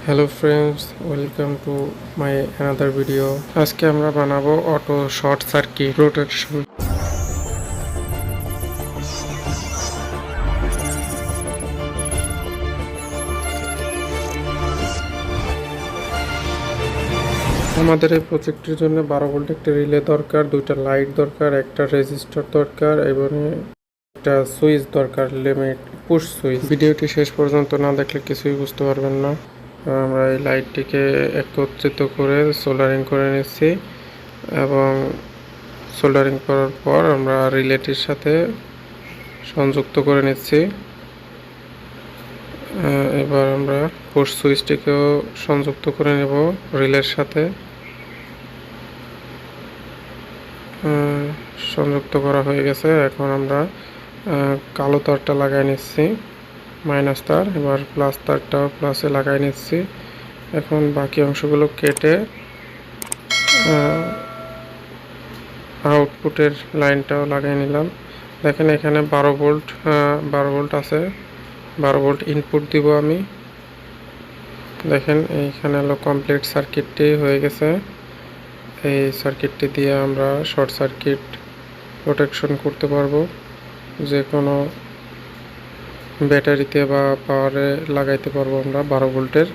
Hello friends, welcome to my another video. আজকে আমরা বানাবো অটো শর্ট সার্কিট প্রোটেকশন। আমাদের এই প্রজেক্টের জন্য 12 ভোল্ট একটা রিলে দরকার, দুইটা লাইট দরকার, একটা রেজিস্টার দরকার এবং একটা সুইচ দরকার, লিমিট পুশ সুইচ। ভিডিওটি শেষ পর্যন্ত না দেখলে কিছুই বুঝতে পারবেন না। আমরা এই লাইটটিকে একত্রিত করে সোল্ডারিং করে নিচ্ছি এবং সোল্ডারিং করার পর আমরা রিলেটির সাথে সংযুক্ত করে নিচ্ছি। এবার আমরা পুশ সুইচটিকেও সংযুক্ত করে নেব রিলের সাথে। সংযুক্ত করা হয়ে গেছে। এখন আমরা কালো তারটা লাগাই নিচ্ছি, মাইনাস তার। এবার প্লাস তারটাও প্লাসে লাগাই নিচ্ছি। এখন বাকি অংশগুলো কেটে আউটপুটের লাইনটাও লাগাই নিলাম। দেখেন এখানে 12 ভোল্ট আছে, 12 ভোল্ট ইনপুট দিব আমি। দেখেন এইখানে হলো কমপ্লিট সার্কিটটি হয়ে গেছে। এই সার্কিটটি দিয়ে আমরা শর্ট সার্কিট প্রোটেকশন করতে পারবো, যে কোনো ব্যাটারিতে বা পাওয়ারে লাগাইতে পারবো আমরা 12 ভোল্টের।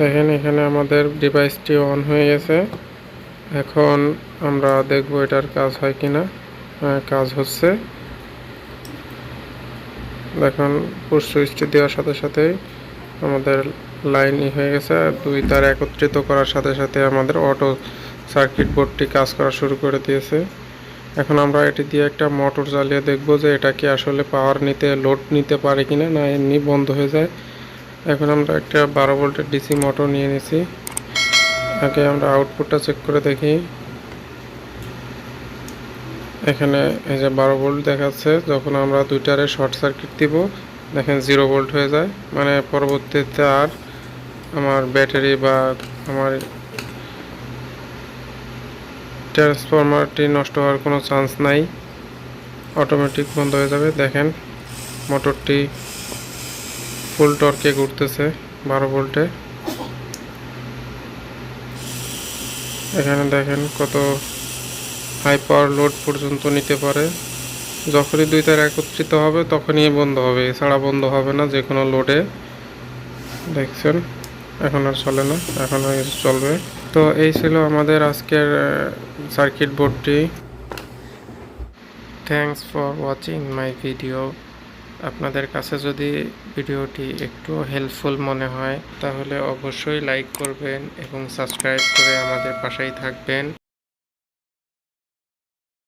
দেখেন এখানে আমাদের ডিভাইসটি অন হয়ে গেছে। এখন আমরা দেখব এটার কাজ হয় কিনা। কাজ হচ্ছে। দেখুন পুশ সুইচটি দেওয়ার সাথে সাথেই আমাদের লাইন হয়ে গেছে। দুই তার একত্রিত করার সাথে সাথে আমাদের অটো সার্কিট বোর্ডটি কাজ করা শুরু করে দিয়েছে। এখন আমরা এটি দিয়ে একটা মোটর চালিয়ে দেখব যে এটা কি আসলে পাওয়ার লোড নিতে পারে কিনা, না এমনি বন্ধ হয়ে যায়। এখন আমরা একটা 12 ভোল্টের ডিসি মোটর নিয়ে নিয়েছি। আগে আমরা আউটপুটটা চেক করে দেখি। এখানে এই যে 12 ভোল্ট দেখাচ্ছে। যখন আমরা দুইটারে শর্ট সার্কিট দিব, দেখেন 0 ভোল্ট হয়ে যায়। মানে পরবর্তীতে আর আমার ব্যাটারি বা আমার ট্রান্সফরমারটি নষ্ট হওয়ার কোনো চান্স নাই, অটোমেটিক বন্ধ হয়ে যাবে। দেখেন মোটরটি ফুল টর্কে ঘুরতেছে 12 ভোল্টে। এখানে দেখেন কত হাই পাওয়ার লোড পর্যন্ত নিতে পারে। যখনই দুই তার একত্রিত হবে তখনই বন্ধ হবে, এছাড়া বন্ধ হবে না যে কোনো লোডে। দেখছেন এখন আর চলে না, এখন চলবে। তো এই ছিল আমাদের আজকের সার্কিট বোর্ডটি। Thanks for watching my video. আপনাদের কাছে যদি ভিডিওটি একটু হেল্পফুল মনে হয় তাহলে অবশ্যই লাইক করবেন এবং সাবস্ক্রাইব করে আমাদের পাশেই থাকবেন।